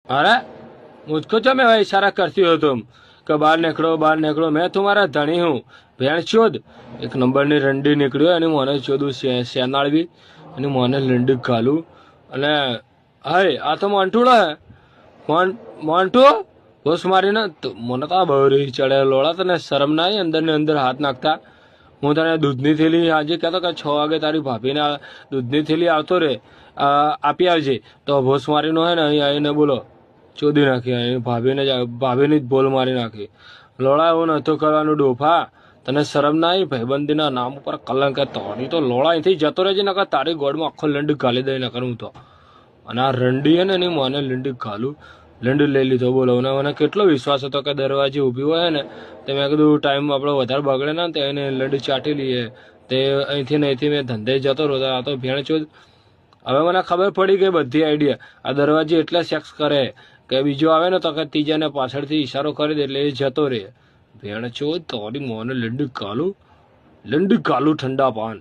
अरे मुझको तो मैं वही इशारा करती हो तुम कि बाहर निकलो मैं तुम्हारा धनी हूँ भेड़ चोद एक નંબરની રંડી નીકળ્યો અને મને ચોદું શેનાળવી અને મને લીંડી ઘાલું અને હાય આ તો મોન્ટુડો હે મોન્ટુ ઘોસ મારીને મને તો આ બહુ રહી ચડે લોડા તને શરમ ના આવી અંદર ને અંદર હાથ નાખતા હું તને દૂધની થેલી આજે કહેતો કે 6 વાગે તારી ભાભીને દૂધની થેલી આવતો રે આપી આવજે તો ભોસ મારીનો હોય ને અહીં આવીને બોલો ચોદી નાખી ભાભીની જ બોલ મારી નાખી લોડા એવું નતું કરવાનું ડોફા તને શરમ ના આવી ભાઈબંધીના નામ ઉપર કલંક તોડી તો લોડા અહીંથી જતો રહેજે નકર તારી ગોળમાં આખો લંડ ગાલી દઈ નકર હું તો અને આ રંડી હે ને એની મને લીંડી ઘાલું લીંડ લઈ લીધો બોલો અને મને કેટલો વિશ્વાસ હતો કે દરવાજે ઊભી હોય ને તે મેં કીધું ટાઈમ આપણો વધારે બગડે ને તો એને લીંડ ચાટી લઈએ તે અહીંથી ને અહીંથી મેં ધંધે જતો રહ્યો આ તો ભેણ ચોદ હવે મને ખબર પડી ગઈ બધી આઈડિયા આ દરવાજે એટલે સેક્સ કરે કે બીજો આવે ને તો કે ત્રીજાને પાછળથી ઈશારો કરી દે એટલે એ જતો રહે ભેણ ચોદ તારી મોને લીંડી કાલું ઠંડા પાન